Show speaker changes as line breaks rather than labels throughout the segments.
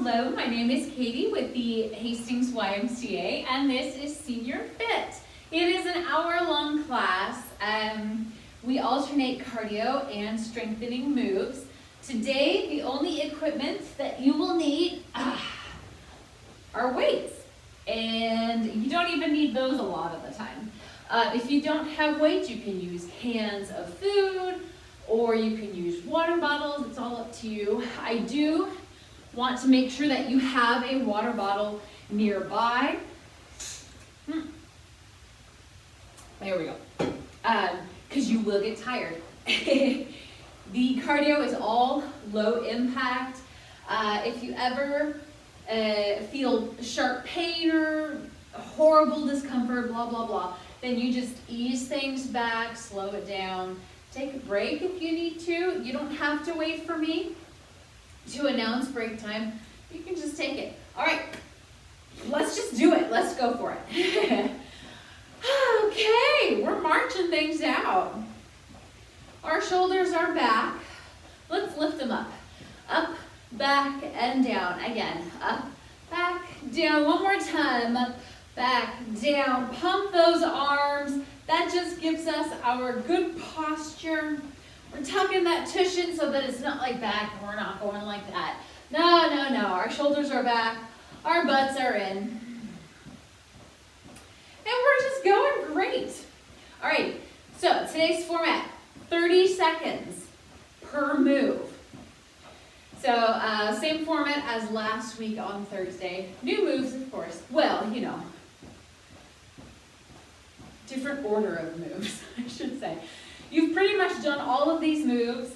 Hello, my name is Katie with the Hastings YMCA, and this is Senior Fit. It is an hour-long class. We alternate cardio and strengthening moves. Today, the only equipment that you will need are weights, and you don't even need those a lot of the time. If you don't have weights, you can use cans of food, or you can use water bottles. It's all up to you. I do want to make sure that you have a water bottle nearby. There we go. Because you will get tired. The cardio is all low impact. If you ever feel sharp pain or horrible discomfort, blah, blah, blah, then you just ease things back, slow it down. Take a break if you need to. You don't have to wait for me to announce break time. You can just take it. All right, let's just do it. Let's go for it. Okay, we're marching things out. Our shoulders are back. Let's lift them up. Up, back, and down. Again, up, back, down. One more time. Up, back, down. Pump those arms. That just gives us our good posture. We're tucking that tush in so that it's not like back, and we're not going like that. No, no, no. Our shoulders are back. Our butts are in. And we're just going great. All right, so today's format, 30 seconds per move. So same format as last week on Thursday. New moves, of course. Well, you know, different order of moves, I should say. You've pretty much done all of these moves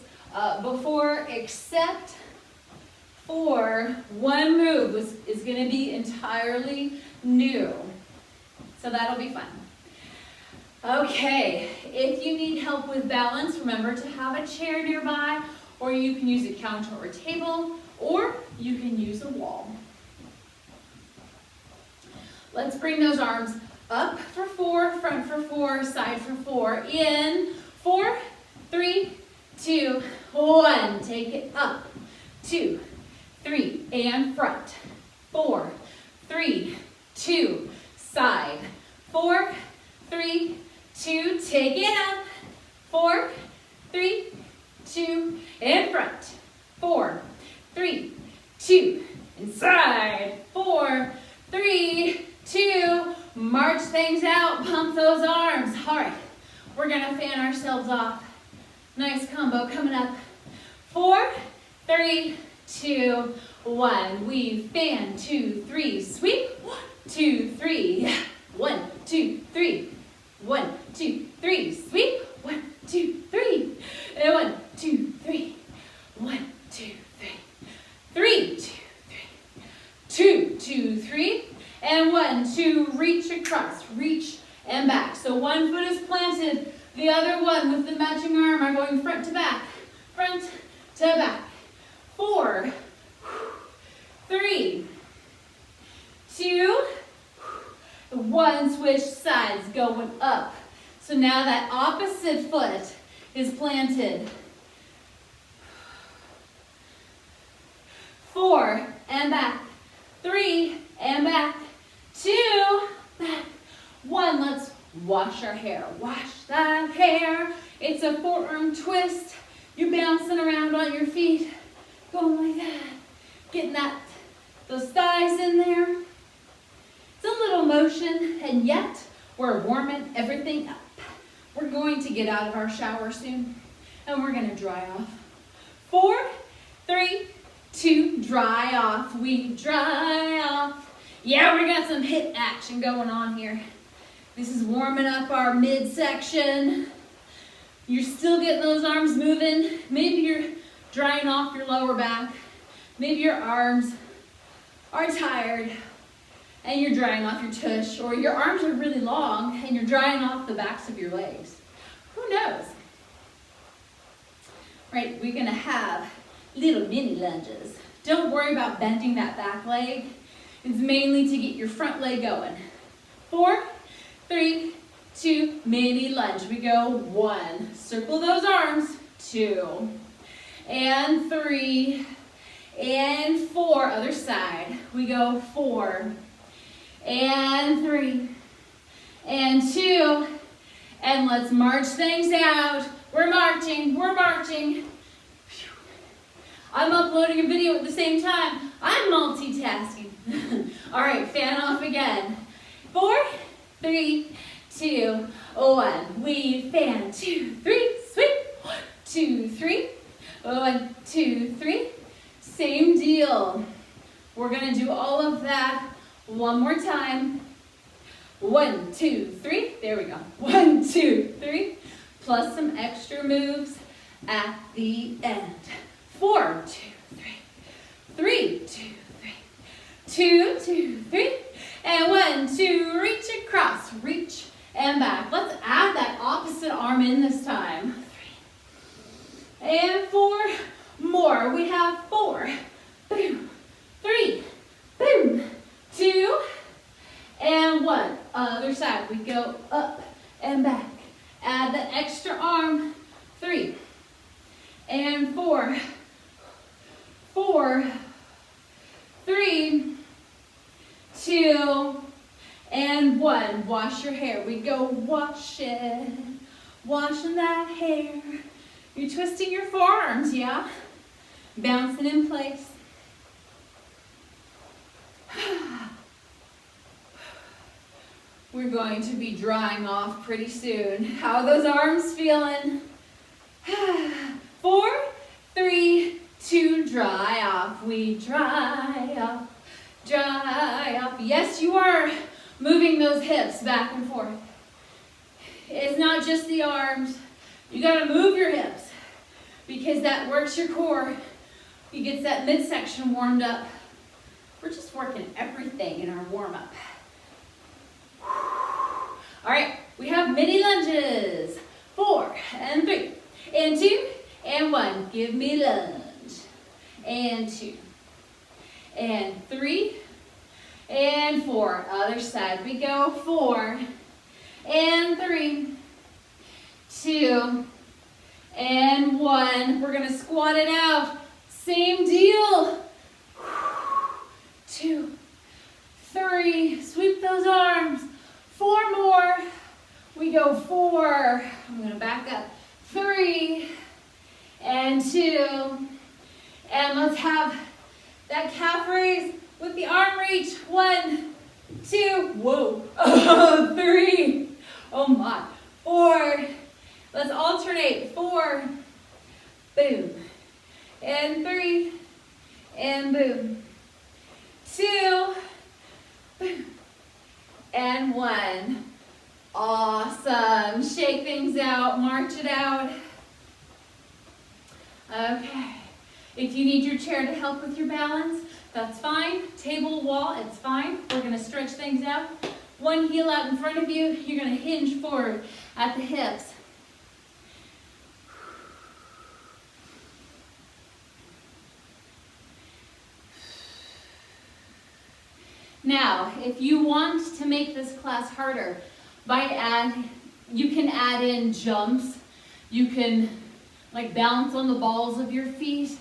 before, except for one move is going to be entirely new. So that'll be fun. Okay, if you need help with balance, remember to have a chair nearby, or you can use a counter or table, or you can use a wall. Let's bring those arms up for 4, front for 4, side for 4. In 4, 3, 2, 1. Take it up. 2, 3, and front. 4, 3, 2, side. 4, 3, 2, take it up. 4, 3, 2, and front. 4, 3, 2, and side. 4, 3, 2, march things out, pump those arms. All right, we're gonna fan ourselves off. Nice combo coming up. 4, 3, 2, 1. We fan, 2, 3, sweep. 1, 2, 3. 1, 2, 3. 1, 2, 3, sweep. 1, 2, 3. And 1, 2, 3. 1, 2, 3. 3, 2, 3. 2, 2, 3. And 1, 2, reach across, reach and back. So one foot is planted, the other one with the matching arm are going front to back, front to back. 4, 3, 2, 1, switch sides, going up. So now that opposite foot is planted. 4, and back. 3, and back. 2, back. 1, let's wash our hair. Wash that hair. It's a forearm twist. You're bouncing around on your feet, going like that. Getting those thighs in there. It's a little motion, and yet we're warming everything up. We're going to get out of our shower soon, and we're going to dry off. 4, 3, 2, dry off. We dry off. Yeah, we got some hip action going on here. This is warming up our midsection. You're still getting those arms moving. Maybe you're drying off your lower back. Maybe your arms are tired and you're drying off your tush, or your arms are really long and you're drying off the backs of your legs. Who knows? Right, we're gonna have little mini lunges. Don't worry about bending that back leg. It's mainly to get your front leg going. 4, 3, 2, mini lunge. We go 1, circle those arms, 2, and 3, and 4, other side. We go 4, and 3, and 2, and let's march things out. We're marching, we're marching. I'm uploading a video at the same time. I'm multitasking. All right, fan off again. 4, 3, 2, 1. We fan, 2, 3, sweep. 1, 2, 3. 1, 2, 3. Same deal. We're gonna do all of that one more time. 1, 2, 3. There we go. 1, 2, 3. Plus some extra moves at the end. 4, 2, 3. 3, 2, 3. 2, 2, 3. And 1, 2. Reach across. Reach and back. Let's add that opposite arm in this time. 3. And 4. More. We have 4. Boom. 3. Boom. 2. And 1. Other side. We go up and back. Add the extra arm. 3. And 4. 4. 3. 2. And 1. Wash your hair. We go wash it. Washing that hair. You're twisting your forearms, yeah? Bouncing in place. We're going to be drying off pretty soon. How are those arms feeling? 4, 3, 2, dry off. We dry off, dry off. Yes, you are moving those hips back and forth. It's not just the arms. You gotta move your hips because that works your core. You get that midsection warmed up. We're just working everything in our warm-up. All right, we have mini lunges. 4, and 3, and 2, and 1. Give me lunge. And 2, and 3, and 4. Other side. We go 4, and 3, 2, and 1. We're gonna squat it out. Same deal. 2, 3. Sweep those arms. 4 more. We go 4. I'm gonna back up. 3, and 2. And let's have that calf raise with the arm reach. 1, 2. Whoa. 3. Oh my. 4. Let's alternate. 4. Boom. And 3. And boom. 2. Boom. And 1. Awesome. Shake things out. March it out. Okay. If you need your chair to help with your balance, that's fine. Table, wall, it's fine. We're going to stretch things out. One heel out in front of you. You're going to hinge forward at the hips. Now, if you want to make this class harder, you can add in jumps. You can balance on the balls of your feet.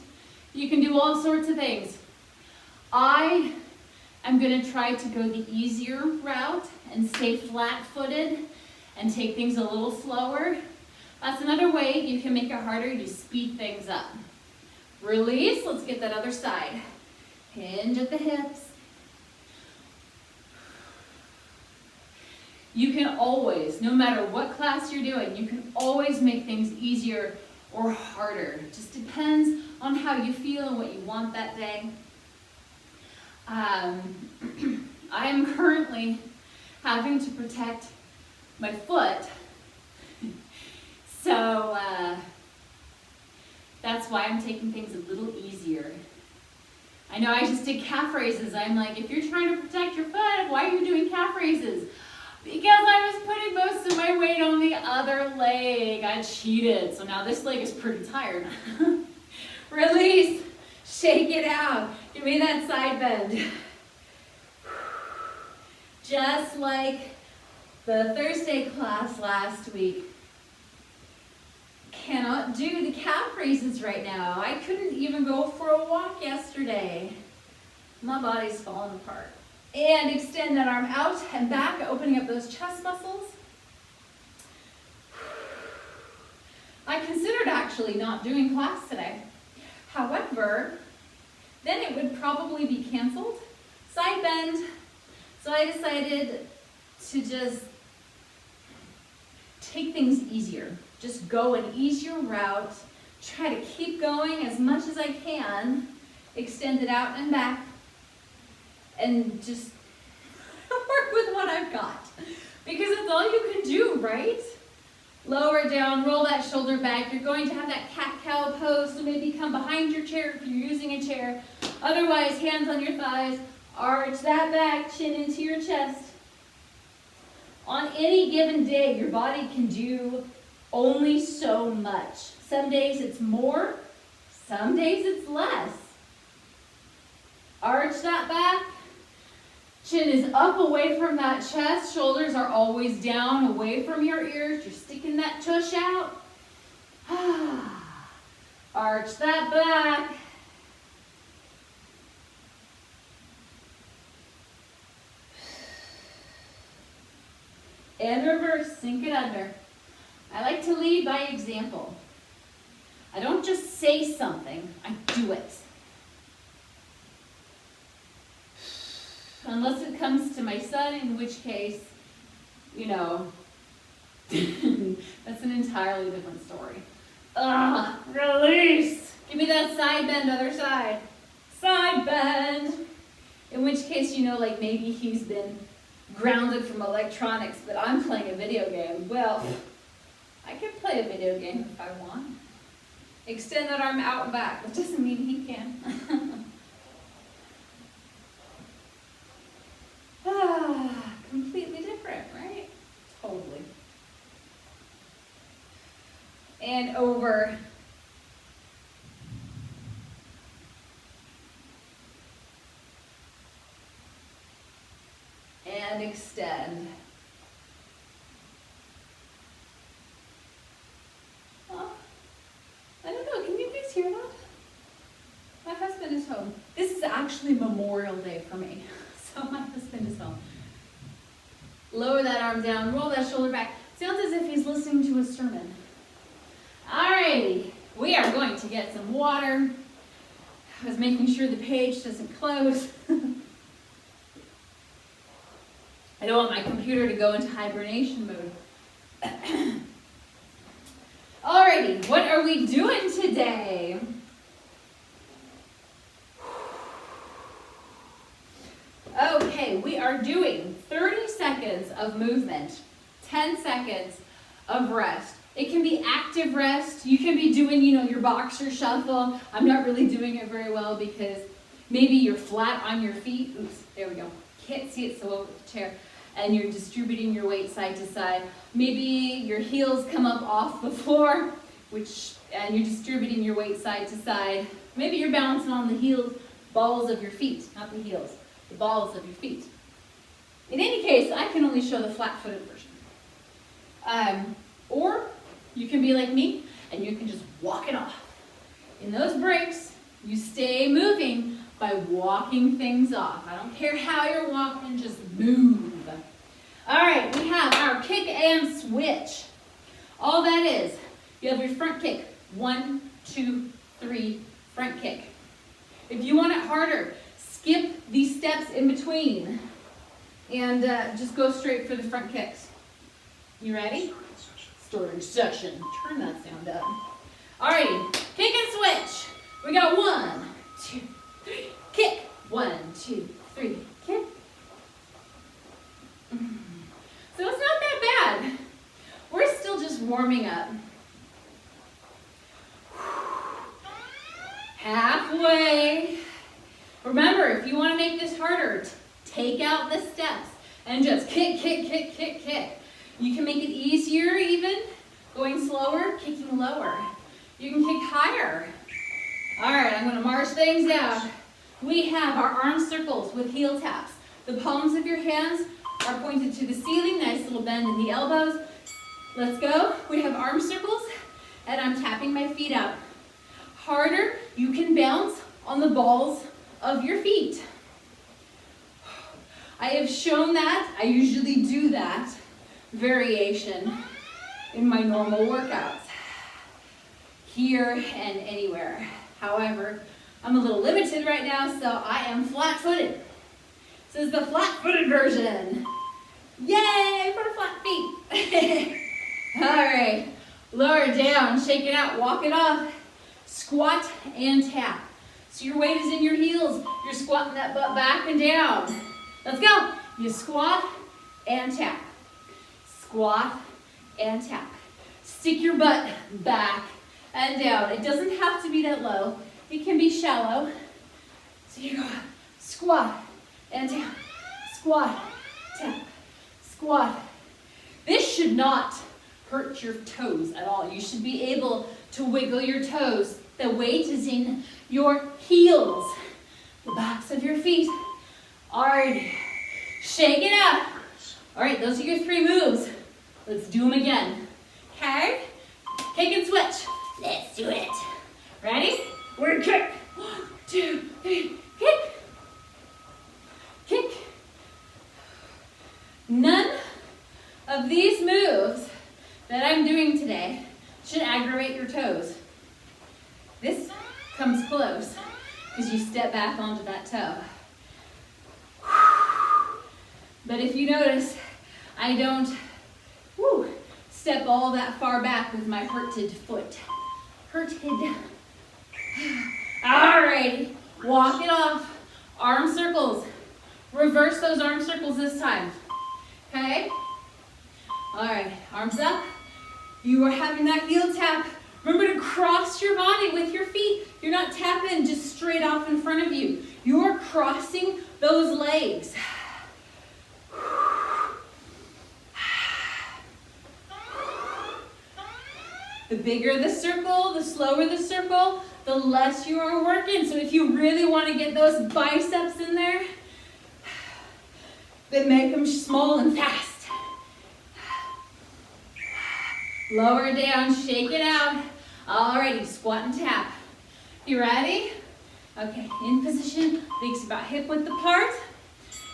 You can do all sorts of things. I am going to try to go the easier route and stay flat-footed and take things a little slower. That's another way you can make it harder. You speed things up. Release. Let's get that other side. Hinge at the hips. You can always, no matter what class you're doing, you can always make things easier or harder. It just depends on how you feel and what you want that day. I am currently having to protect my foot. So that's why I'm taking things a little easier. I know I just did calf raises. I'm like, if you're trying to protect your foot, why are you doing calf raises? Because I was putting most of my weight on the other leg. I cheated. So now this leg is pretty tired. Release. Shake it out. Give me that side bend. Just like the Thursday class last week. Cannot do the calf raises right now. I couldn't even go for a walk yesterday. My body's falling apart. And extend that arm out and back, opening up those chest muscles. I considered actually not doing class today. However, then it would probably be canceled. Side bend. So I decided to just take things easier. Just go an easier route. Try to keep going as much as I can. Extend it out and back. And just work with what I've got. Because it's all you can do, right? Lower down, roll that shoulder back. You're going to have that cat-cow pose, so maybe come behind your chair if you're using a chair. Otherwise, hands on your thighs. Arch that back, chin into your chest. On any given day, your body can do only so much. Some days it's more, some days it's less. Arch that back. Chin is up away from that chest. Shoulders are always down away from your ears. You're sticking that tush out. Arch that back. And reverse, sink it under. I like to lead by example. I don't just say something, I do it. Unless it comes to my son, in which case, you know, that's an entirely different story. Release. Give me that side bend, other side. Side bend. In which case, you know, like maybe he's been grounded from electronics, but I'm playing a video game. Well, I can play a video game if I want. Extend that arm out and back. That doesn't mean he can. Completely different, right? Totally. And over. And extend. Oh, I don't know, can you guys hear that? My husband is home. This is actually Memorial Day for me, so my husband is home. Lower that arm down, roll that shoulder back. Sounds as if he's listening to a sermon. Alrighty, we are going to get some water. I was making sure the page doesn't close. I don't want my computer to go into hibernation mode. Alrighty, what are we doing today? Okay, we are doing 30 seconds of movement, 10 seconds of rest. It can be active rest. You can be doing, you know, your boxer shuffle. I'm not really doing it very well because maybe you're flat on your feet. Oops, there we go. Can't see it so well with the chair. And you're distributing your weight side to side. Maybe your heels come up off the floor, and you're distributing your weight side to side. Maybe you're balancing on the heels, balls of your feet, not the heels, the balls of your feet. In any case, I can only show the flat-footed version. Or you can be like me, and you can just walk it off. In those breaks, you stay moving by walking things off. I don't care how you're walking, just move. All right, we have our kick and switch. All that is, you have your front kick. 1, 2, 3, front kick. If you want it harder, skip these steps in between and just go straight for the front kicks. You ready? Starting session. Turn that sound up. Alrighty, kick and switch. We got 1, 2, 3, kick. 1, 2, 3, kick. So it's not that bad. We're still just warming up. Halfway. Remember, if you want to make this harder, take out the steps and just kick, kick, kick, kick, kick. You can make it easier even, going slower, kicking lower. You can kick higher. All right, I'm going to march things down. We have our arm circles with heel taps. The palms of your hands are pointed to the ceiling. Nice little bend in the elbows. Let's go. We have arm circles. and I'm tapping my feet out. Harder, you can bounce on the balls of your feet. I have shown that, I usually do that variation in my normal workouts, here and anywhere. However, I'm a little limited right now, so I am flat-footed. This is the flat-footed version. Yay for flat feet. All right, lower down, shake it out, walk it off. Squat and tap. So your weight is in your heels. You're squatting that butt back and down. Let's go. You squat and tap. Squat and tap. Stick your butt back and down. It doesn't have to be that low. It can be shallow. So you go squat and tap. Squat, tap, squat. This should not hurt your toes at all. You should be able to wiggle your toes. The weight is in your heels, the backs of your feet. Alrighty, shake it out. All right, those are your 3 moves. Let's do them again. Okay, kick and switch. Let's do it. Ready? We're gonna kick. 1, 2, 3, kick. Kick. None of these moves that I'm doing today should aggravate your toes. This comes close because you step back onto that toe. But if you notice, I don't step all that far back with my hurted foot. Hurted. Alrighty, walk it off. Arm circles. Reverse those arm circles this time. Okay? Alright, arms up. You are having that heel tap. Remember to cross your body with your feet. You're not tapping just straight off in front of you. You're crossing those legs. The bigger the circle, the slower the circle, the less you are working. So if you really want to get those biceps in there, then make them small and fast. Lower down, shake it out. Alrighty, squat and tap. You ready? Okay, in position, legs about hip width apart.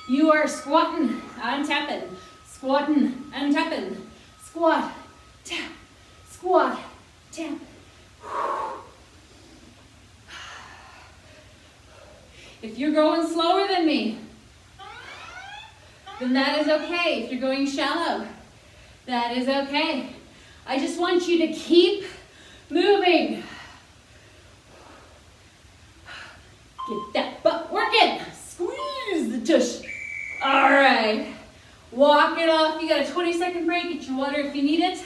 You are squatting and tapping, squatting and tapping, squat, tap, squat, tap. If you're going slower than me, then that is okay. If you're going shallow, that is okay. I just want you to keep moving. Get that butt working. Squeeze the tush. All right. Walk it off. You got a 20-second break. Get your water if you need it.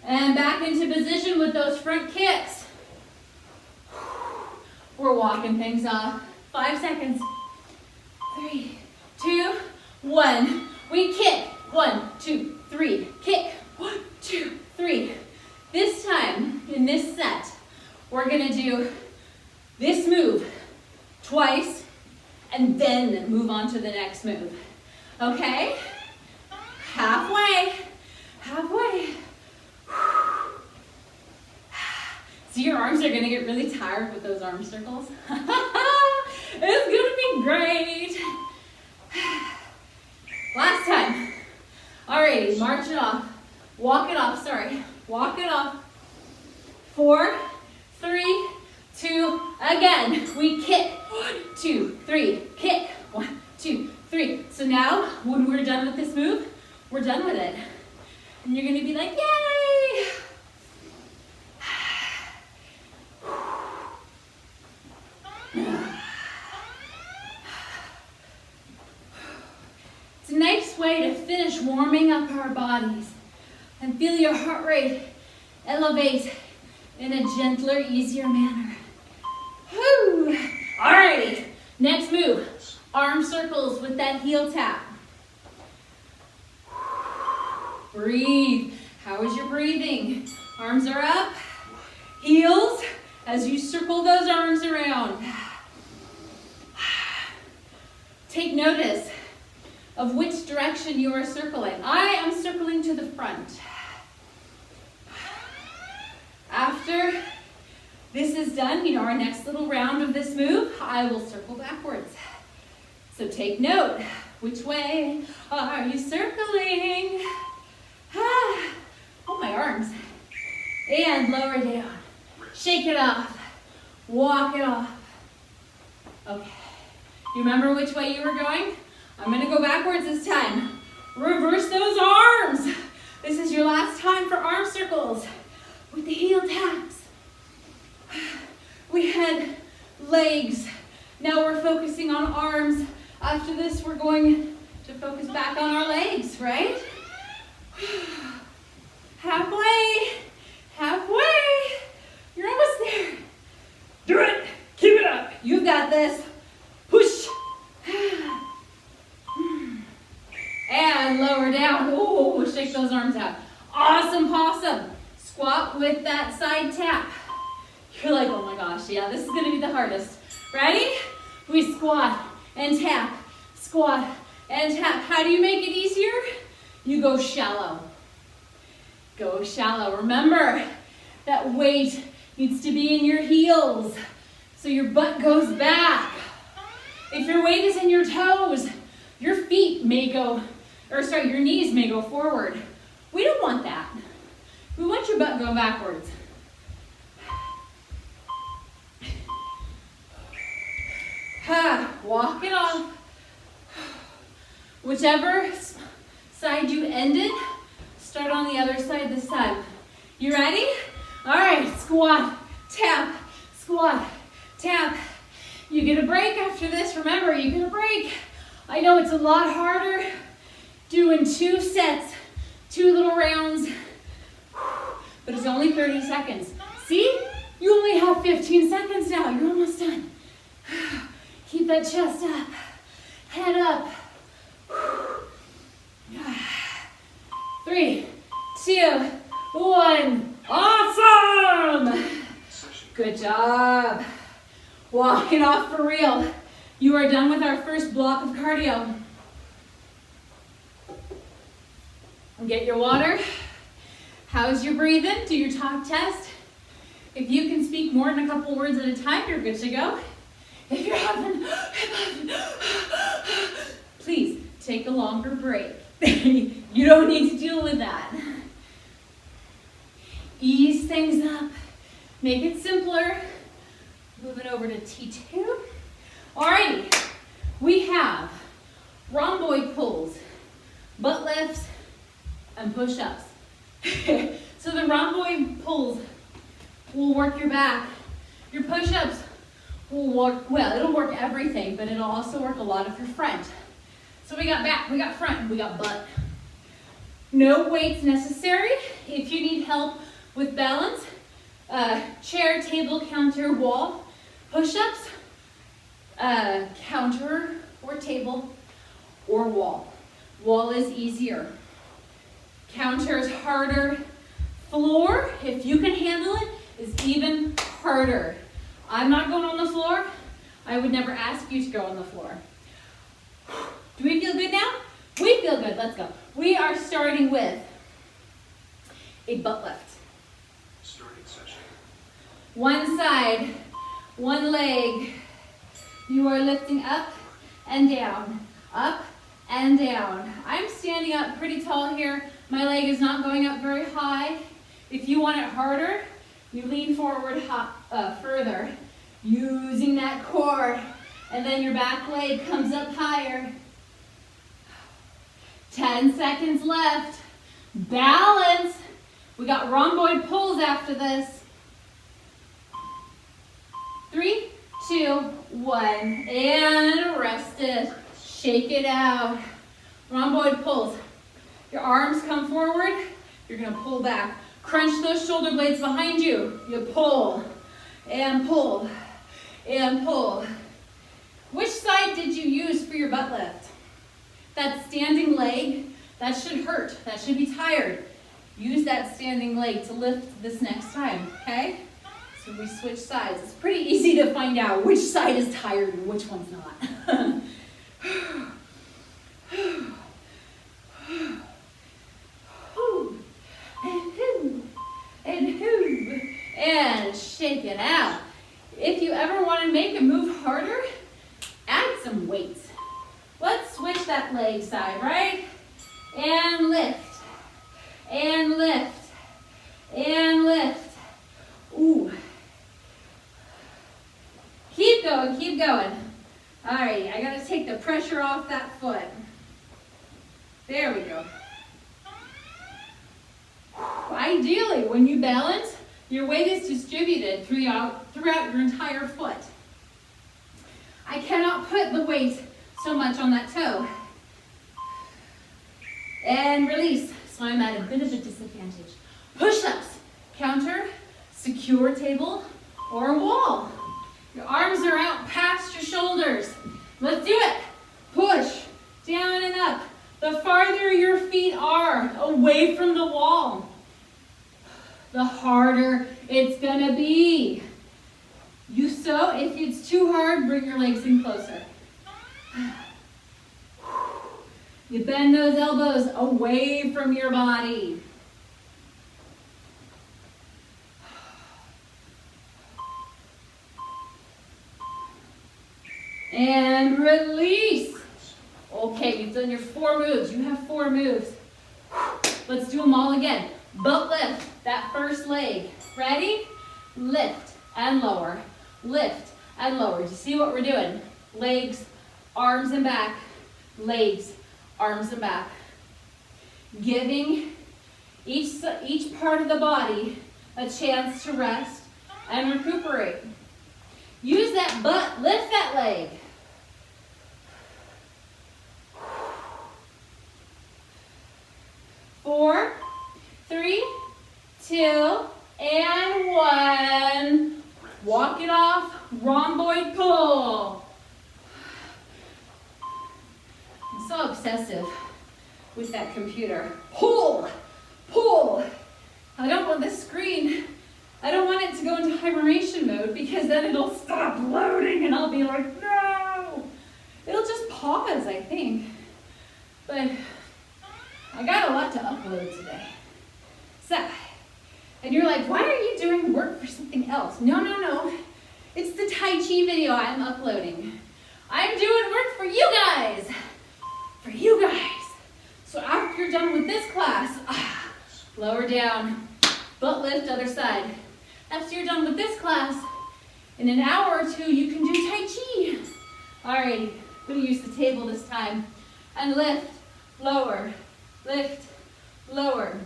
And back into position with those front kicks. We're walking things off. 5 seconds. 3, 2, 1. We kick. 1, 2, 3. Kick. 1, 2, 3. This time, in this set, we're gonna do this move twice and then move on to the next move. Okay? Halfway. Halfway. So your arms are gonna get really tired with those arm circles. It's gonna be great. Last time. Alrighty, march it off. Walk it off, sorry. Walk it off. 4, 3, 2, again. We kick. 1, 2, 3, kick. 1, 2, 3. So now, when we're done with this move, we're done with it. And you're gonna be like, yay! It's a nice way to finish warming up our bodies and feel your heart rate elevate in a gentler, easier manner. Whew. Alrighty, next move, arm circles with that heel tap. Breathe. How is your breathing? Arms are up, heels as you circle those arms around. Take notice of which direction you are circling. I am circling to the front. After this is done, our next little round of this move, I will circle backwards. So take note, which way are you circling? Oh, my arms. And lower down. Shake it off. Walk it off. Okay. You remember which way you were going? I'm going to go backwards this time. Reverse those arms. This is your last time for arm circles with the heel taps. We had legs. Now we're focusing on arms. After this, we're going to focus back on our legs, right? Halfway. Halfway. You're almost there. Do it. Keep it up. You've got this. Push. And lower down. Oh, shake those arms out. Awesome possum. Squat with that side tap. You're like, oh my gosh, yeah, this is going to be the hardest. Ready? We squat and tap. Squat and tap. How do you make it easier? You go shallow. Go shallow. Remember, that weight needs to be in your heels so your butt goes back. If your weight is in your toes, your feet may go, your knees may go forward. We don't want that. We want your butt going backwards. Walk it off. Whichever side you ended, start on the other side this time. You ready? All right, squat, tap, squat, tap. You get a break after this. Remember, you get a break. I know it's a lot harder doing 2 sets, 2 little rounds, but it's only 30 seconds. See? You only have 15 seconds now. You're almost done. Keep that chest up, head up. 3, 2, 1. Awesome! Good job. Walk it off for real. You are done with our first block of cardio. Get your water. How's your breathing? Do your talk test. If you can speak more than a couple words at a time, you're good to go. If you're having, please take a longer break. You don't need to deal with that. Ease things up. Make it simpler. Moving over to T2. Alrighty, we have rhomboid pulls, butt lifts, and push-ups. So the rhomboid pulls will work your back. Your push-ups will work, well, it'll work everything, but it'll also work a lot of your front. So we got back, we got front, and we got butt. No weights necessary. If you need help with balance, chair, table, counter, wall, push-ups, counter or table or wall. Wall is easier. Counter is harder. Floor, if you can handle it, is even harder. I'm not going on the floor. I would never ask you to go on the floor. Do we feel good now? We feel good. Let's go. We are starting with a butt lift.
Starting session.
One side, one leg. You are lifting up and down, up and down. I'm standing up pretty tall here. My leg is not going up very high. If you want it harder, you lean forward further, using that core, and then your back leg comes up higher. 10 seconds left. Balance. We got rhomboid pulls after this. 3, 2, 1, and rest it. Shake it out. Rhomboid pulls. Your arms come forward. You're gonna pull back. Crunch those shoulder blades behind you. You pull and pull and pull. Which side did you use for your butt lift? That standing leg, that should hurt. That should be tired. Use that standing leg to lift this next time, okay? So we switch sides. It's pretty easy to find out which side is tired and which one's not. to make it move harder, add some weights. Let's switch that leg side, right? And lift, and lift, and lift. Ooh. Keep going, keep going. All right, I gotta take the pressure off that foot. There we go. Ideally, when you balance, your weight is distributed throughout your entire foot. I cannot put the weight so much on that toe. And release, so I'm at a bit of a disadvantage. Push-ups, counter, secure table, or wall. Your arms are out past your shoulders. Let's do it. Push, down and up. The farther your feet are away from the wall, the harder it's gonna be. If it's too hard, bring your legs in closer. You bend those elbows away from your body. And release. Okay, you've done your 4 moves. You have 4 moves. Let's do them all again. Butt lift, that first leg. Ready? Lift and lower. Lift and lower. Do you see what we're doing? Legs, arms and back. Legs, arms and back. Giving each part of the body a chance to rest and recuperate. Use that butt, lift that leg. Four, 3, 2, and 1. Walk it off, rhomboid pull. I'm so obsessive with that computer. Pull, pull. I don't want this screen, I don't want it to go into hibernation mode because then it'll stop loading and I'll be like, no. It'll just pause, I think. But I got a lot to upload today. So, and you're like, why are you doing work for something else? No. It's the Tai Chi video I'm uploading. I'm doing work for you guys. For you guys. So after you're done with this class, lower down, butt lift, other side. After you're done with this class, in an hour or 2, you can do Tai Chi. Alrighty, I'm gonna use the table this time. And lift, lower, lift, lower.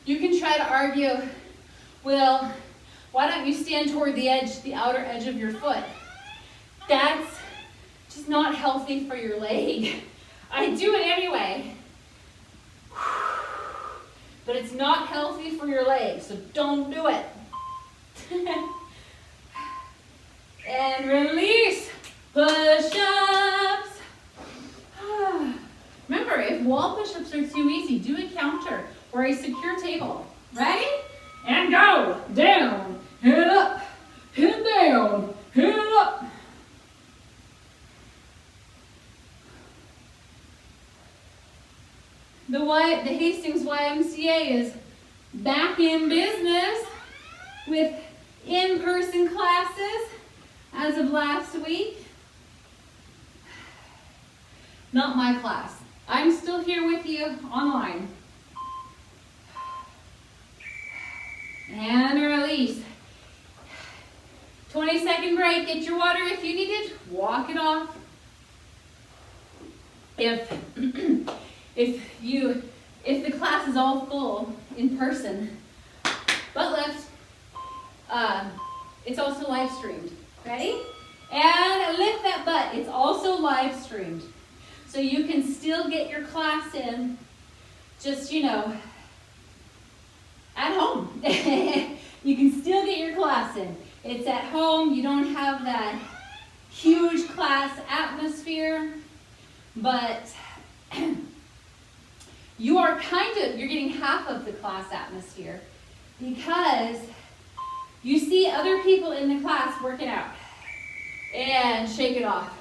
You can try to argue, well, why don't you stand toward the edge, the outer edge of your foot? That's just not healthy for your leg. I do it anyway. But it's not healthy for your leg, so don't do it. And release. Push-ups. Remember, if wall push-ups are too easy, do a counter or a secure table. Ready? And go. Down, head up, head down, head up. The Hastings YMCA is back in business with in-person classes as of last week. Not my class. I'm still here with you online. And release. 20-second break. Get your water if you need it. Walk it off. If the class is all full in person, butt lift, it's also live streamed. Ready? And lift that butt. It's also live streamed. So you can still get your class in, just, at home. You can still get your class in. It's at home. You don't have that huge class atmosphere, but you're getting half of the class atmosphere because you see other people in the class working out and shake it off.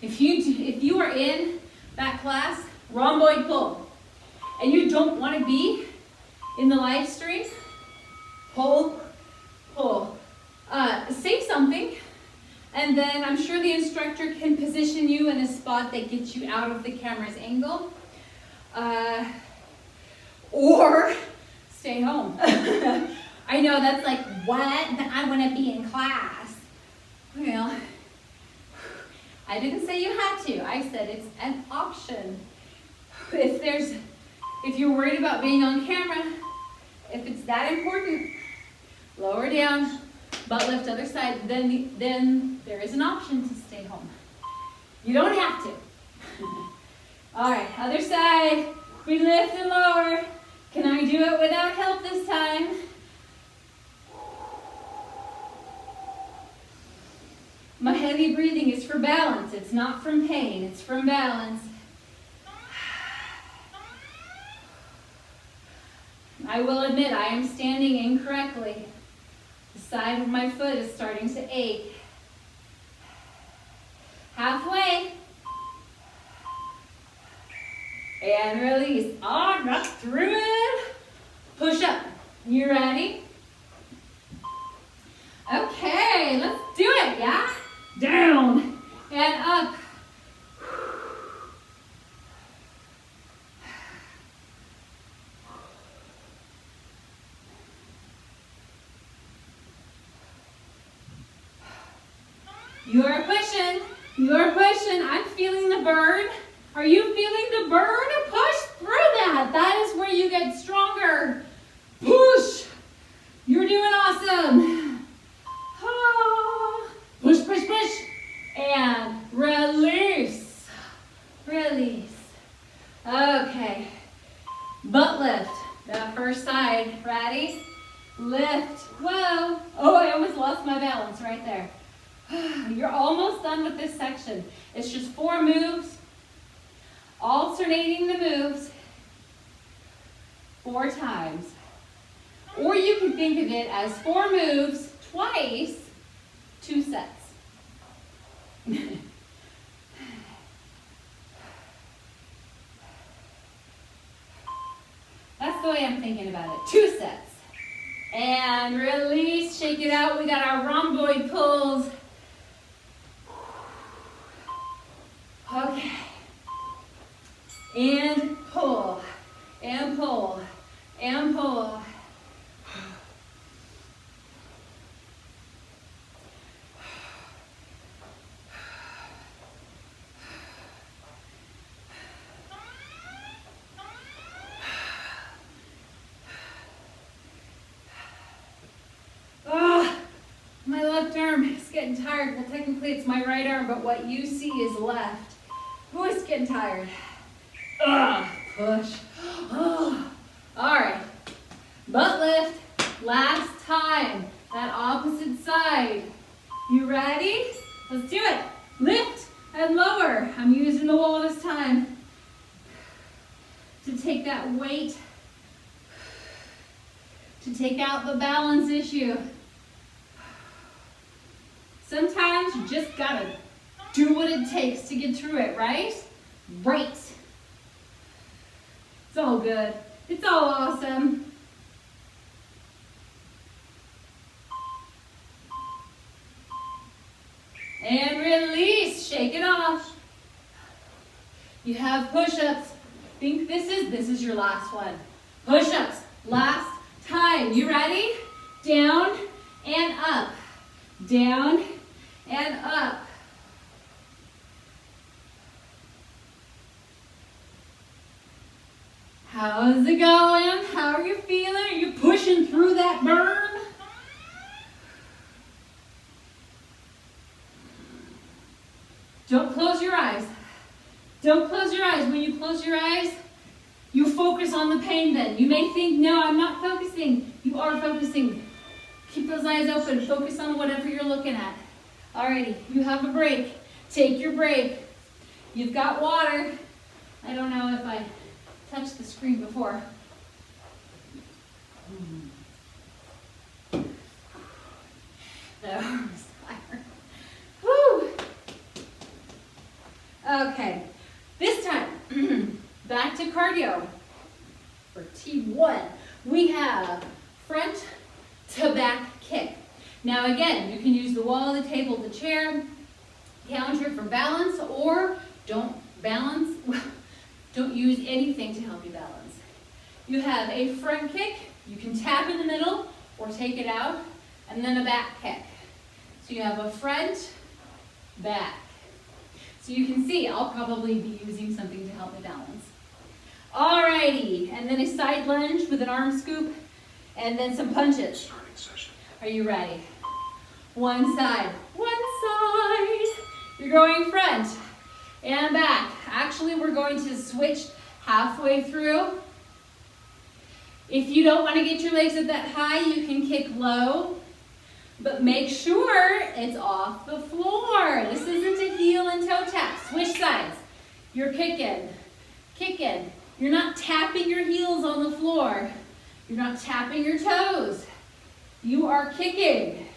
If you are in that class, rhomboid pull, and you don't want to be in the live stream, pull, pull, up, say something, and then I'm sure the instructor can position you in a spot that gets you out of the camera's angle. Or stay home. I know that's like, what? I want to be in class. Well, I didn't say you had to. I said it's an option. If you're worried about being on camera, if it's that important, lower down, butt lift other side, then there is an option to stay home. You don't have to. All right, other side. We lift and lower. Can I do it without help this time? My heavy breathing is for balance. It's not from pain. It's from balance. I will admit I am standing incorrectly. The side of my foot is starting to ache. Halfway. And release. Oh, got through it. Push up. You ready? Okay, let's do it, yeah? Down and up. You're pushing. You're pushing. I'm feeling the burn. Are you feeling the burn? Push through that. That is where you get stronger. Push. You're doing awesome. Ah. Push, push, push. And release. Release. Okay. Butt lift. The first side. Ready? Lift. Whoa. Oh, I almost lost my balance right there. You're almost done with this section. It's just 4 moves. Alternating the moves 4 times. Or you can think of it as 4 moves twice, 2 sets. That's the way I'm thinking about it. 2 sets. And release, shake it out. We got our rhomboid pulls. Okay. And pull, and pull, and pull. Oh, my left arm is getting tired. Well, technically it's my right arm, but what you see is left. Who is getting tired? Push. Oh. All right. Butt lift. Last time. That opposite side. You ready? Let's do it. Lift and lower. I'm using the wall this time to take that weight, to take out the balance issue. Sometimes you just gotta do what it takes to get through it, right? Right. It's all good. It's all awesome. And release. Shake it off. You have push-ups. Think this is your last one. Push-ups. Last time. You ready? Down and up. Down and up. How's it going? How are you feeling? Are you pushing through that burn? Don't close your eyes. Don't close your eyes. When you close your eyes, you focus on the pain then. You may think, no, I'm not focusing. You are focusing. Keep those eyes open. Focus on whatever you're looking at. Alrighty, you have a break. Take your break. You've got water. I don't know if I touched the screen before. The arm is tired. Whew. Okay, this time, back to cardio. For T1, we have front to back kick. Now again, you can use the wall, the table, the chair, counter for balance, or don't use anything to help you balance. You have a front kick, you can tap in the middle or take it out, and then a back kick. So you have a front, back. So you can see I'll probably be using something to help me balance. Alrighty, and then a side lunge with an arm scoop, and then some punches.
Starting session.
Are you ready? One side, you're going front and back. Actually, we're going to switch halfway through. If you don't want to get your legs up that high, you can kick low, but make sure it's off the floor. This isn't a heel and toe tap. Switch sides. You're kicking. You're not tapping your heels on the floor. You're not tapping your toes. You are kicking.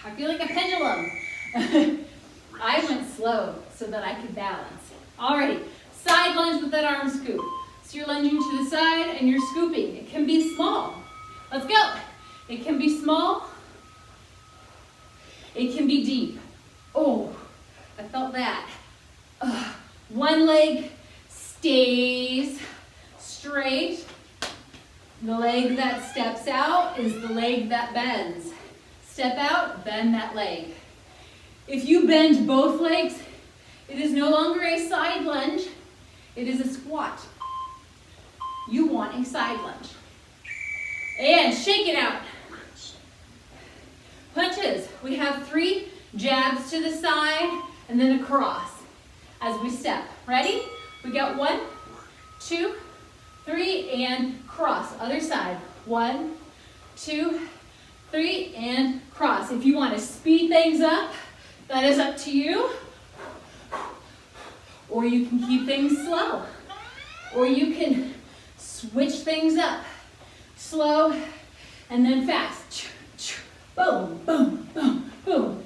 I feel like a pendulum. I went slow so that I could balance. Alrighty, side lunge with that arm scoop. So you're lunging to the side and you're scooping. It can be small. Let's go. It can be small. It can be deep. Oh, I felt that. One leg stays straight. The leg that steps out is the leg that bends. Step out, bend that leg. If you bend both legs, it is no longer a side lunge, it is a squat. You want a side lunge. And shake it out. Punches. We have 3 jabs to the side and then a cross as we step. Ready? We got 1, 2, 3, and cross. Other side. 1, 2, 3, and cross. If you want to speed things up, that is up to you. Or you can keep things slow. Or you can switch things up. Slow and then fast. Boom, boom, boom, boom.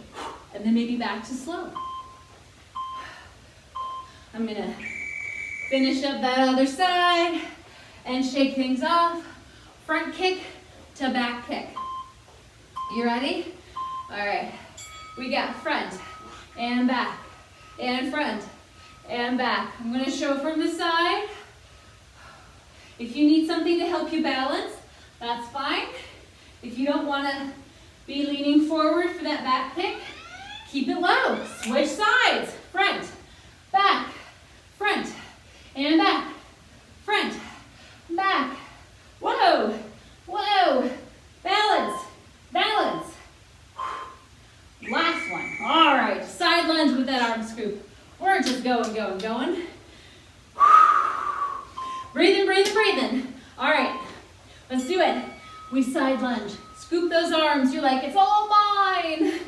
And then maybe back to slow. I'm going to finish up that other side and shake things off. Front kick to back kick. You ready? All right. We got front and back and front and back. I'm going to show from the side. If you need something to help you balance, that's fine. If you don't want to be leaning forward for that back kick, keep it low. Switch sides. Front, back, front, and back, front, back. Whoa, whoa. Balance, balance. Last one. All right, side lunge with that arm scoop. We're just going. Breathing. All right, let's do it. We side lunge. Scoop those arms. You're like, it's all mine.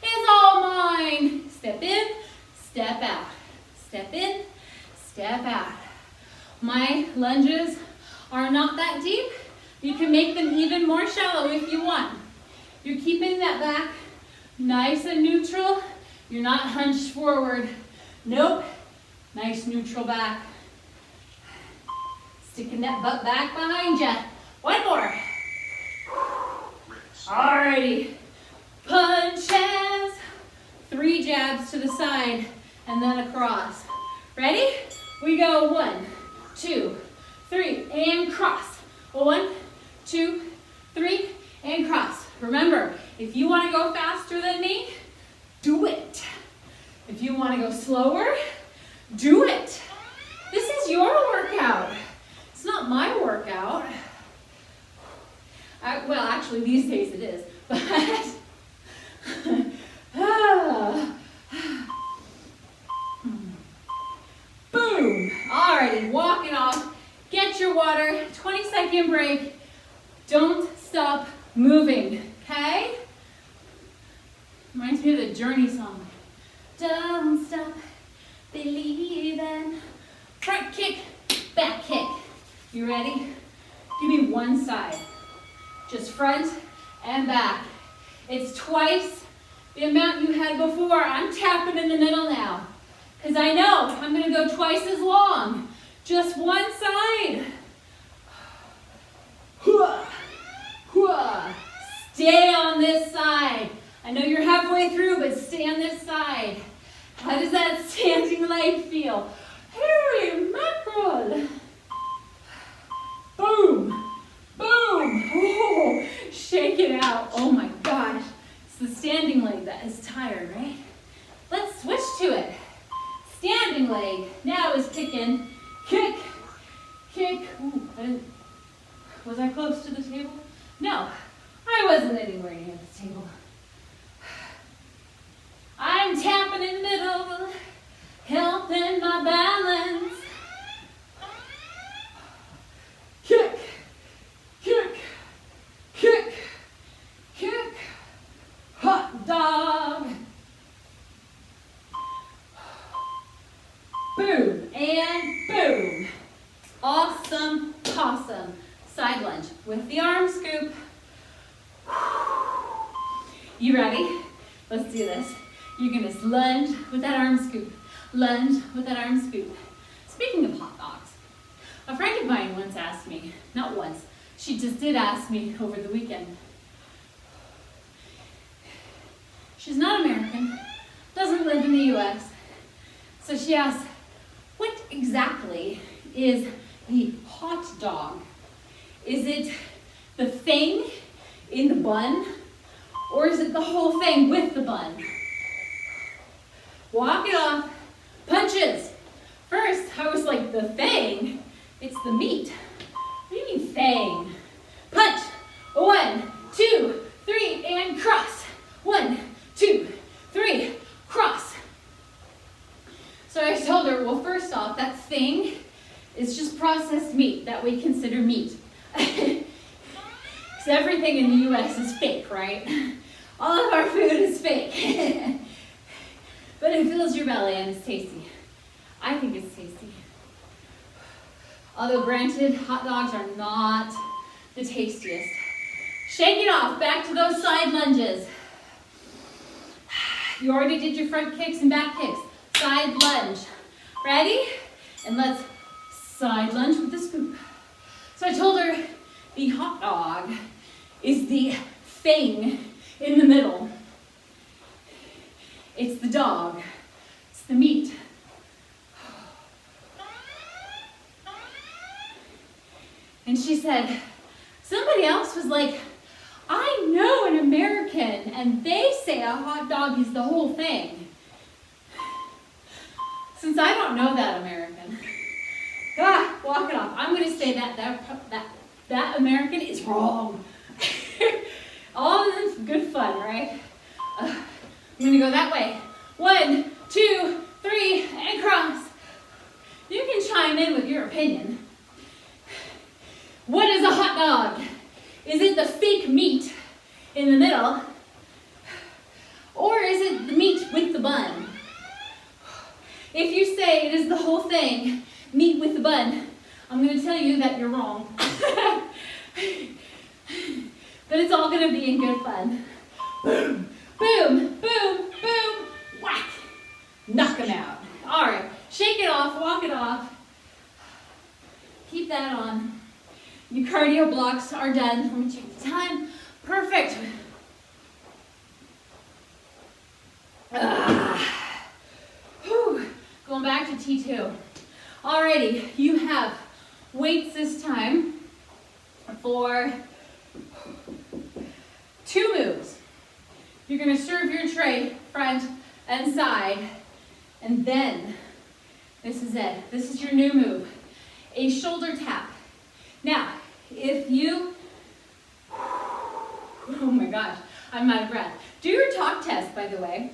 It's all mine. Step in, step out. Step in, step out. My lunges are not that deep. You can make them even more shallow if you want. You're keeping that back nice and neutral. You're not hunched forward. Nope. Nice neutral back. Sticking that butt back behind you. One more. Alrighty. Punches. 3 jabs to the side and then across. Ready? We go 1, 2, 3, and cross. 1, 2, 3, and cross. Remember, if you want to go faster than me, do it. If you want to go slower, do it. This is your workout. It's not my workout. Well, actually, these days it is. But boom. Alrighty, walking off. Get your water. 20-second break. Don't stop moving. Okay? Reminds me of the Journey song. Don't stop believing. Front kick, back kick. You ready? Give me one side. Just front and back. It's twice the amount you had before. I'm tapping in the middle now because I know I'm going to go twice as long. Just one side. Stay on this side. I know you're halfway through, but stay on this side. How does that standing leg feel? Holy mackerel. Boom, boom. Oh, shake it out. Oh my gosh. It's the standing leg that is tired, right? Let's switch to it. Standing leg now is kicking. Kick, kick. Ooh, was I close to the table? No, I wasn't anywhere near the table. I'm tapping in the middle, helping my balance. Kick, kick, kick, kick. Hot dog. Boom and boom. Awesome, awesome. Side lunge with the arm scoop. You ready? Let's do this. You're gonna lunge with that arm scoop. Lunge with that arm scoop. Speaking of hot dogs, a friend of mine once asked me, not once, she just did ask me over the weekend. She's not American, doesn't live in the US. So she asked, what exactly is the hot dog? Is it the thing in the bun, or is it the whole thing with the bun? Walk it off. Punches. First, I was like, the thing? It's the meat. What do you mean thing? Punch. 1, 2, 3, and cross. 1, 2, 3, cross. So I told her, well, first off, that thing is just processed meat that we consider meat. Because everything in the US is fake, right? All of our food is fake. But it fills your belly and it's tasty. I think it's tasty. Although granted, hot dogs are not the tastiest. Shake it off, back to those side lunges. You already did your front kicks and back kicks. Side lunge. Ready? And let's side lunge with the scoop. So I told her the hot dog is the thing in the middle. It's the dog. It's the meat. And she said, somebody else was like, I know an American and they say a hot dog is the whole thing. Since I don't know that American, walk it off. I'm going to say that American is wrong. All of this is good fun, right? I'm going to go that way. 1, 2, 3, and cross. You can chime in with your opinion. What is a hot dog? Is it the fake meat in the middle? Or is it the meat with the bun? If you say it is the whole thing, meat with the bun, I'm going to tell you that you're wrong. But it's all going to be in good fun. Boom, boom, boom, boom, whack. Knock them out. All right, shake it off, walk it off. Keep that on. Your cardio blocks are done. Let me check the time. Perfect. Going back to T2. Alrighty, you have weights this time for 2 moves. You're going to serve your tray front and side, and then this is it. This is your new move, a shoulder tap. Now, if you, oh my gosh, I'm out of breath. Do your talk test, by the way.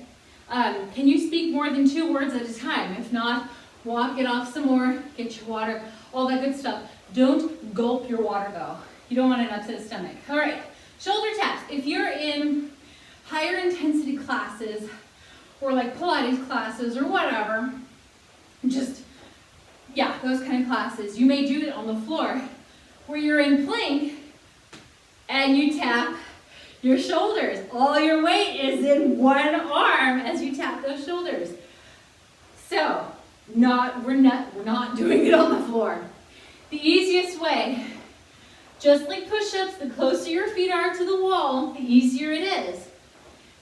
Can you speak more than 2 words at a time? If not, walk it off some more, get your water, all that good stuff. Don't gulp your water though. You don't want an upset stomach. All right, shoulder taps. If you're in higher intensity classes or like Pilates classes or whatever, just, yeah, those kind of classes, you may do it on the floor where you're in plank and you tap your shoulders. All your weight is in one arm as you tap those shoulders. So, we're not doing it on the floor. The easiest way Just like push-ups, the closer your feet are to the wall, the easier it is.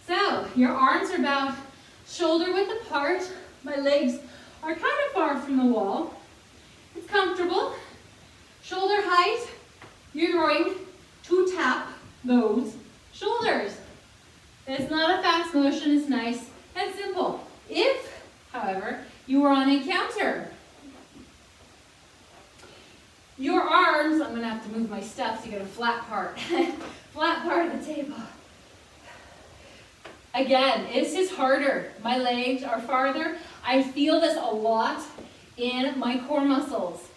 So, your arms are about shoulder width apart. My legs are kind of far from the wall. It's comfortable. Shoulder height, you're going to tap those shoulders. It's not a fast motion, it's nice and simple. If, however, you are on a counter, your arms, I'm gonna have to move my stuff to get a flat part, flat part of the table. Again, this is harder. My legs are farther. I feel this a lot in my core muscles,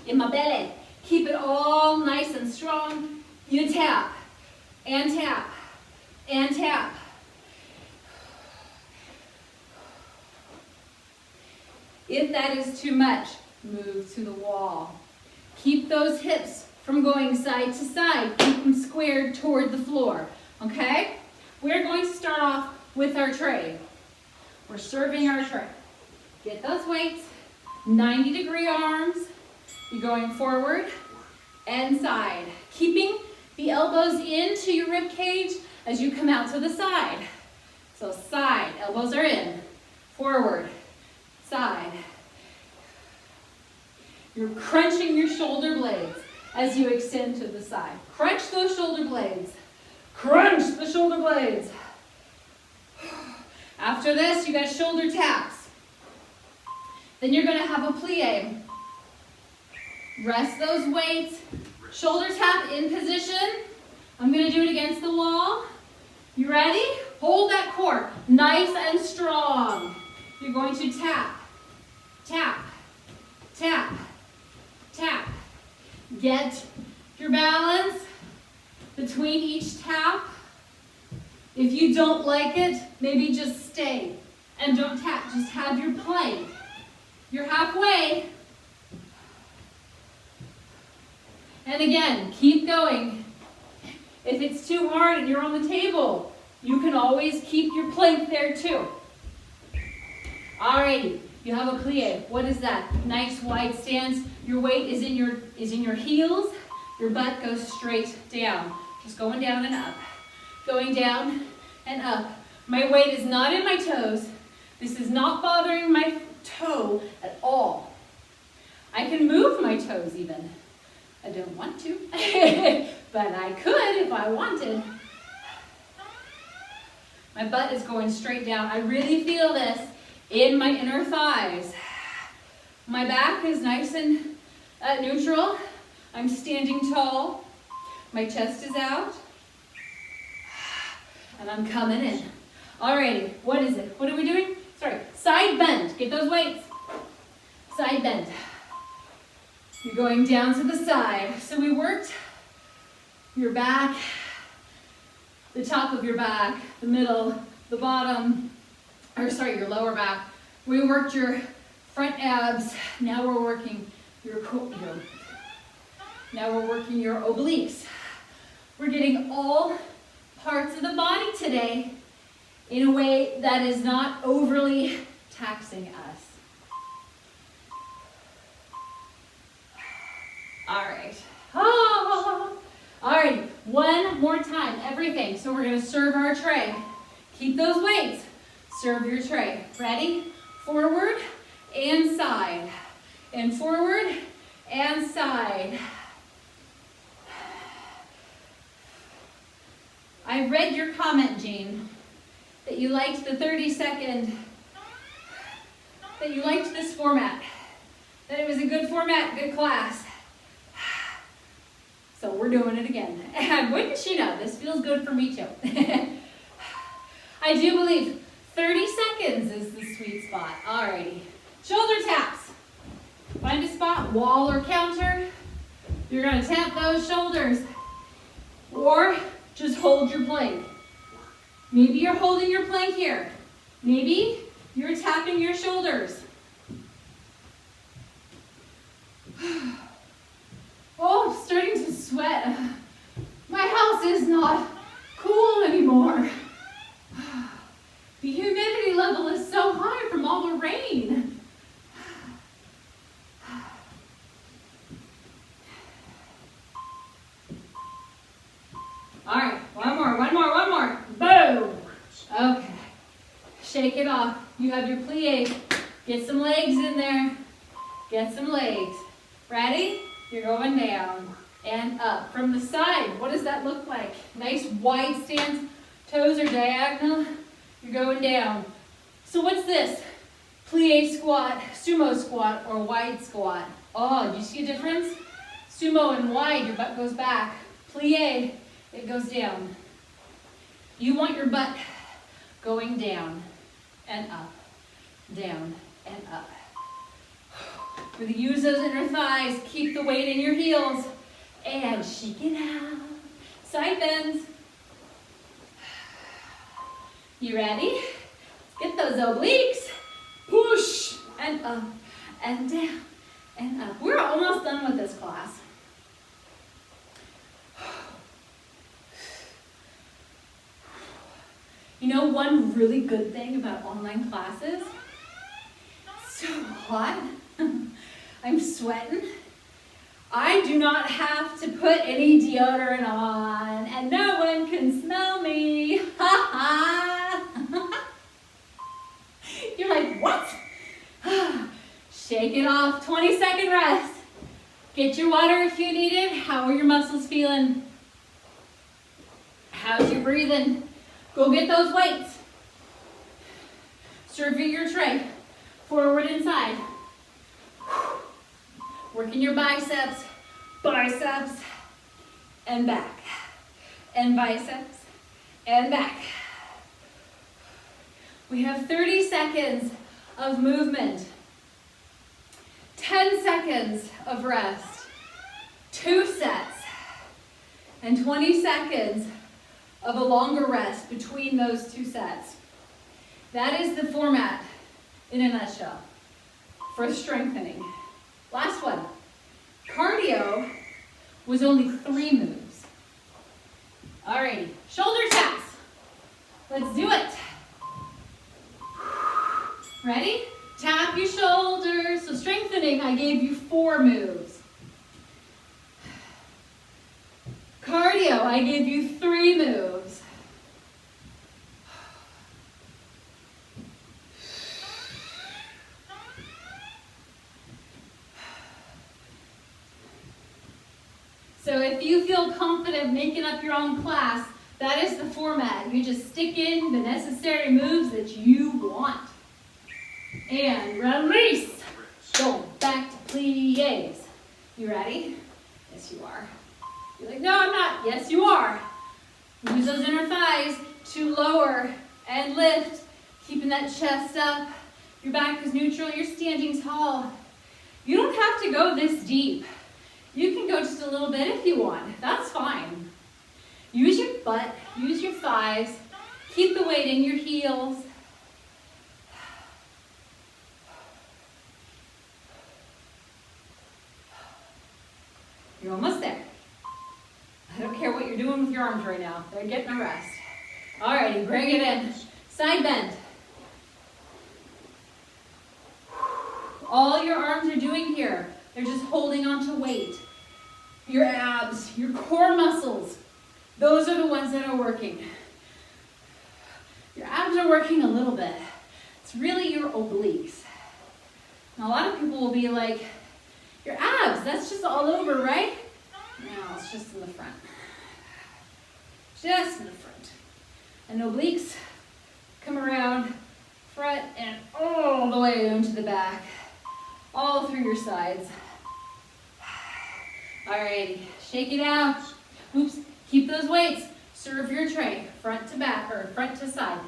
in my belly. Keep it all nice and strong. You tap, and tap, and tap. If that is too much, move to the wall. Keep those hips from going side to side. Keep them squared toward the floor, okay? We're going to start off with our tray. We're serving our tray. Get those weights, 90-degree arms. You're going forward and side. Keeping the elbows into your rib cage as you come out to the side. So side, elbows are in. Forward, side. You're crunching your shoulder blades as you extend to the side. Crunch those shoulder blades. Crunch the shoulder blades. After this, you got shoulder taps. Then you're gonna have a plie. Rest those weights. Shoulder tap in position. I'm gonna do it against the wall. You ready? Hold that core nice and strong. You're going to tap, tap, tap, tap. Get your balance between each tap. If you don't like it, maybe just stay and don't tap. Just have your plank. You're halfway. And again, keep going. If it's too hard and you're on the table, you can always keep your plank there too. Alrighty, you have a plie. What is that? Nice wide stance. Your weight is in your heels. Your butt goes straight down. Just going down and up. Going down and up. My weight is not in my toes. This is not bothering my toe at all. I can move my toes even. I don't want to, but I could if I wanted. My butt is going straight down. I really feel this in my inner thighs. My back is nice and neutral. I'm standing tall. My chest is out. And I'm coming in. Alrighty, what is it? What are we doing? Sorry, side bend. Get those weights. Side bend. You're going down to the side. So we worked your back, the top of your back, the middle, the bottom, your lower back. We worked your front abs. Now we're working your obliques. We're getting all parts of the body today in a way that is not overly taxing us. All right. Oh. All right, one more time, everything. So we're gonna serve our tray. Keep those weights. Serve your tray. Ready? Forward and side. And forward and side. I read your comment, Jean, that you liked the 30-second, that you liked this format, that it was a good format, good class. So we're doing it again. And wouldn't you know, this feels good for me too. I do believe 30 seconds is the sweet spot. Alrighty. Shoulder taps. Find a spot, wall or counter. You're gonna tap those shoulders. Or just hold your plank. Maybe you're holding your plank here. Maybe you're tapping your shoulders. Oh, I'm starting to sweat. My house is not cool anymore. The humidity level is so high from all the rain. Shake it off. You have your plie. Get some legs in there. Get some legs. Ready? You're going down and up. From the side, what does that look like? Nice wide stance. Toes are diagonal. You're going down. So what's this? Plie squat, sumo squat, or wide squat. Oh, do you see a difference? Sumo and wide, your butt goes back. Plie, it goes down. You want your butt going down and up, down and up. Really use those inner thighs. Keep the weight in your heels. And shake it out. Side bends. You ready? Get those obliques. Push and up and down and up. We're almost done with this class. You know one really good thing about online classes? It's so hot. I'm sweating. I do not have to put any deodorant on and no one can smell me. Ha ha. You're like, what? Shake it off. 20-second rest. Get your water if you need it. How are your muscles feeling? How's your breathing? Go get those weights. Serving your tray. Forward and side. Working your biceps, biceps, and back. And biceps, and back. We have 30 seconds of movement. 10 seconds of rest. 2 sets. And 20 seconds of a longer rest between those 2 sets. That is the format in a nutshell for strengthening. Last one. Cardio was only 3 moves. Alrighty, shoulder taps. Let's do it. Ready? Tap your shoulders. So strengthening, I gave you 4 moves. Cardio, I gave you 3 moves. So if you feel confident making up your own class, that is the format. You just stick in the necessary moves that you want. And release. Go back to plies. You ready? Yes, you are. You're like, no, I'm not. Yes, you are. Use those inner thighs to lower and lift, keeping that chest up. Your back is neutral. You're standing tall. You don't have to go this deep. You can go just a little bit if you want. That's fine. Use your butt. Use your thighs. Keep the weight in your heels. You're almost there. I don't care what you're doing with your arms right now. They're getting a rest. Alrighty, bring it in. Side bend. All your arms are doing here, they're just holding on to weight. Your abs, your core muscles, those are the ones that are working. Your abs are working a little bit. It's really your obliques. Now, a lot of people will be like, your abs, that's just all over, right? No, it's just in the front. Just in the front. And obliques come around front and all the way into the back. All through your sides. Alrighty, shake it out. Oops, keep those weights. Serve your tray, front to back, or front to side.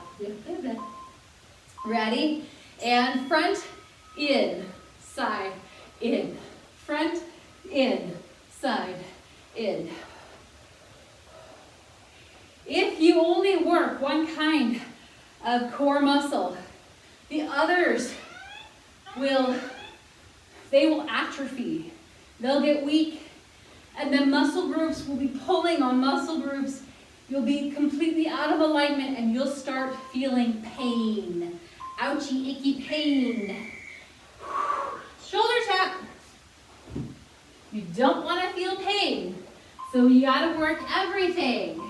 Ready? And front, in, side, in. Front, in, side, in. If you only work one kind of core muscle, the others will atrophy. They'll get weak, and then muscle groups will be pulling on muscle groups. You'll be completely out of alignment, and you'll start feeling pain. Ouchy, icky pain. Shoulder tap. You don't want to feel pain, so you got to work everything.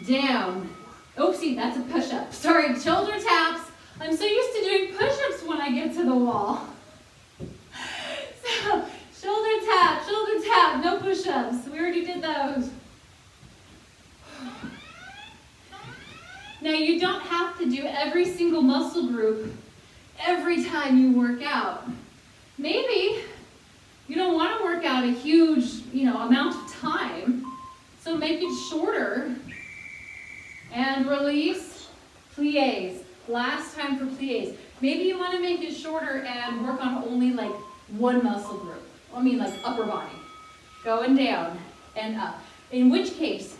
Down Oopsie, that's a push-up. Sorry, shoulder taps. I'm so used to doing push-ups when I get to the wall. So, shoulder tap, no push-ups. We already did those. Now, you don't have to do every single muscle group every time you work out. Maybe you don't want to work out a huge, amount of time, so make it shorter. And release, plies. Last time for plies. Maybe you want to make it shorter and work on only like one muscle group. Like upper body. Going down and up. In which case,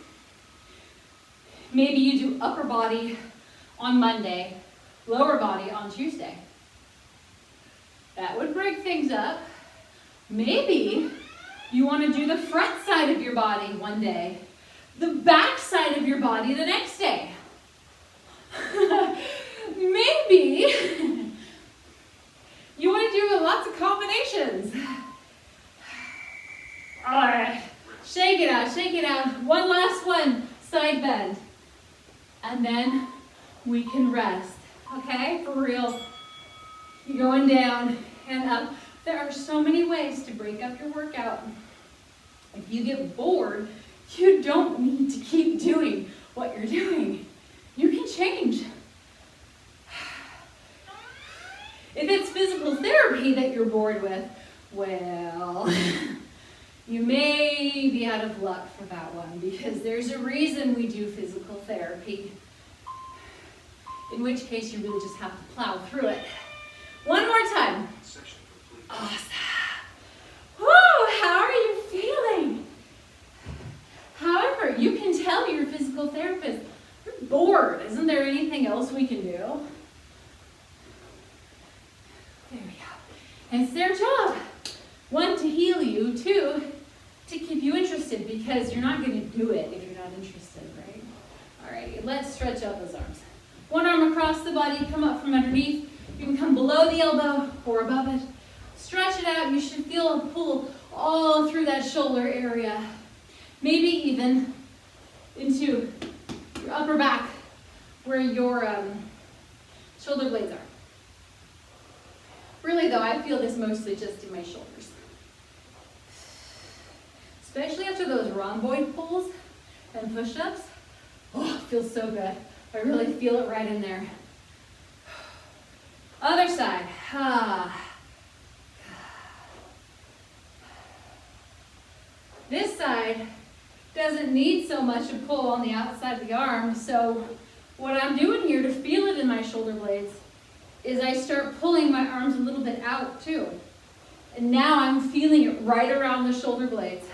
maybe you do upper body on Monday, lower body on Tuesday. That would break things up. Maybe you want to do the front side of your body one day, the back side of your body the next day. Maybe you want to do lots of combinations. All right, shake it out. One last one, side bend. And then we can rest, okay? For real. You're going down and up. There are so many ways to break up your workout. If you get bored, you don't need to keep doing what you're doing. You can change. If it's physical therapy that you're bored with, well, you may be out of luck for that one because there's a reason we do physical therapy. In which case you really just have to plow through it. One more time.
Session complete.
Awesome. Woo, how are you feeling? However, you can tell your physical therapist, you're bored. Isn't there anything else we can do? There we go. It's their job. One, to heal you. Two, to keep you interested because you're not going to do it if you're not interested, right? All right, let's stretch out those arms. One arm across the body, come up from underneath. You can come below the elbow or above it. Stretch it out. You should feel a pull all through that shoulder area. Maybe even into your upper back where your shoulder blades are. Really though, I feel this mostly just in my shoulders. Especially after those rhomboid pulls and push-ups. Oh, it feels so good. I really feel it right in there. Other side. This side doesn't need so much a pull on the outside of the arm, so what I'm doing here to feel it in my shoulder blades is I start pulling my arms a little bit out too. And now I'm feeling it right around the shoulder blades.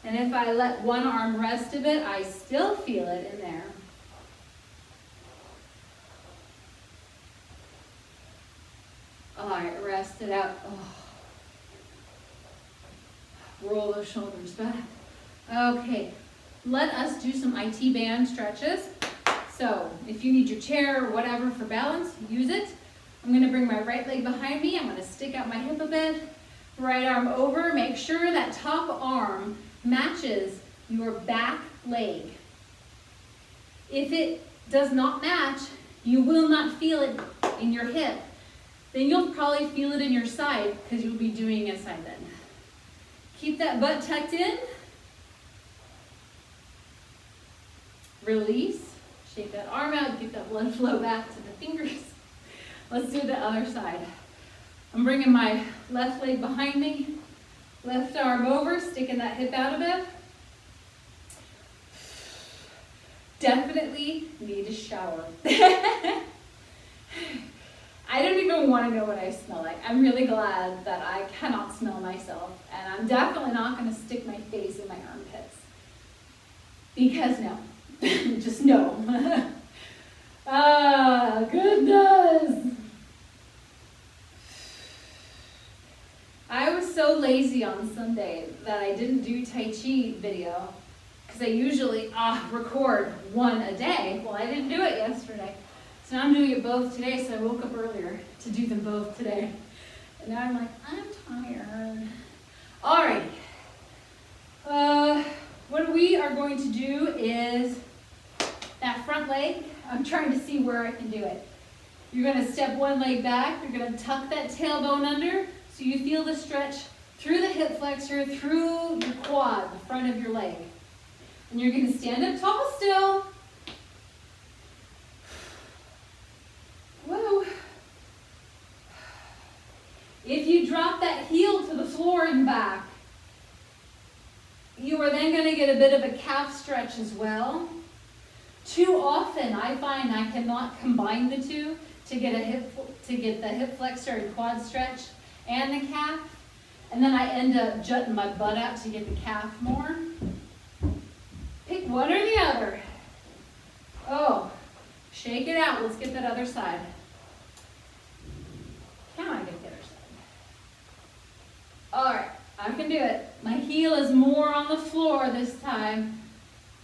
And if I let one arm rest a bit, I still feel it in there. All right, rest it out. Oh. Roll those shoulders back. Okay, let us do some IT band stretches. So if you need your chair or whatever for balance, use it. I'm going to bring my right leg behind me. I'm going to stick out my hip a bit. Right arm over. Make sure that top arm matches your back leg. If it does not match, you will not feel it in your hip. Then you'll probably feel it in your side because you'll be doing a side bend. Keep that butt tucked in. Release. Shake that arm out. Get that blood flow back to the fingers. Let's do the other side. I'm bringing my left leg behind me. Left arm over, sticking that hip out a bit. Definitely need a shower. I don't even want to know what I smell like. I'm really glad that I cannot smell myself, and I'm definitely not going to stick my face in my armpits. Because no. Just no. Ah, goodness. I was so lazy on Sunday that I didn't do Tai Chi video because I usually record one a day. Well, I didn't do it yesterday. So now I'm doing it both today, so I woke up earlier to do them both today. And now I'm like, I'm tired. Alrighty. what we are going to do is that front leg, I'm trying to see where I can do it. You're gonna step one leg back, you're gonna tuck that tailbone under so you feel the stretch through the hip flexor, through your quad, the front of your leg. And you're gonna stand up tall still. Whoa. If you drop that heel to the floor and back, you are then going to get a bit of a calf stretch as well. Too often I find I cannot combine the two to get the hip flexor and quad stretch and the calf, and then I end up jutting my butt out to get the calf more. Pick one or the other. Oh, shake it out. Let's get that other side. Can I get the other side? All right, I can do it. My heel is more on the floor this time,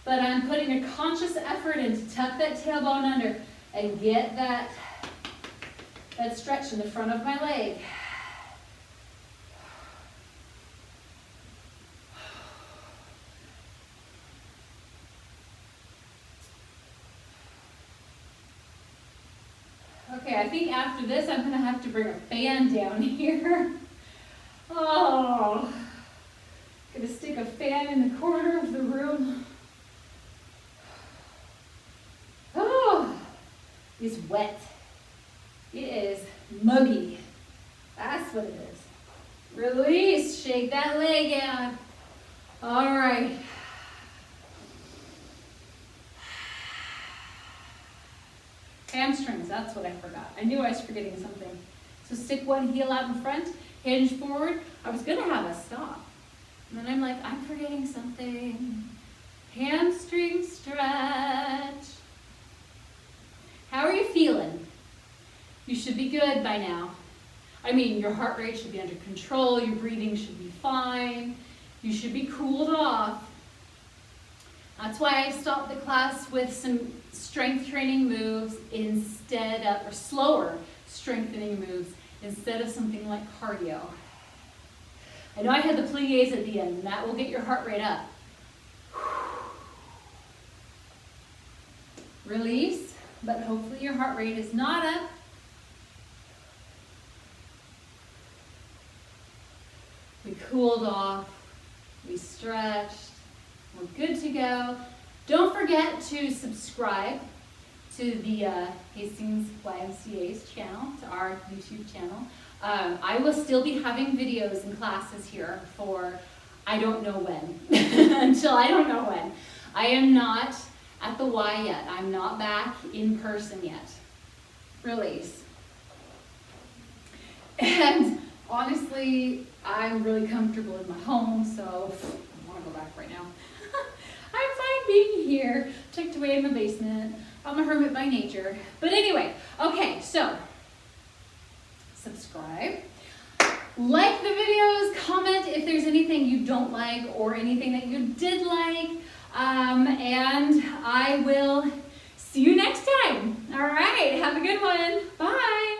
but I'm putting a conscious effort in to tuck that tailbone under and get that stretch in the front of my leg. Okay, I think after this I'm going to have to bring a fan down here. Oh, going to stick a fan in the corner of the room. Oh, it's wet. It is muggy. That's what it is. Release, shake that leg out. All right. Hamstrings, that's what I forgot. I knew I was forgetting something. So stick one heel out in front, hinge forward. I was gonna have a stop. And then I'm like, I'm forgetting something. Hamstring stretch. How are you feeling? You should be good by now. I mean, your heart rate should be under control, your breathing should be fine, you should be cooled off. That's why I stopped the class with some strength training moves instead of, or slower strengthening moves instead of something like cardio. I know I had the pliés at the end, and that will get your heart rate up. Release, but hopefully your heart rate is not up. We cooled off, we stretched, we're good to go. Don't forget to subscribe to the Hastings YMCA's channel, to our YouTube channel. I will still be having videos and classes here for I don't know when, until I don't know when. I am not at the Y yet. I'm not back in person yet. Release. And honestly, I'm really comfortable in my home, so I want to go back right now. I'm fine being here, tucked away in my basement. I'm a hermit by nature. But anyway, okay, so subscribe. Like the videos, comment if there's anything you don't like or anything that you did like. And I will see you next time. All right, have a good one. Bye.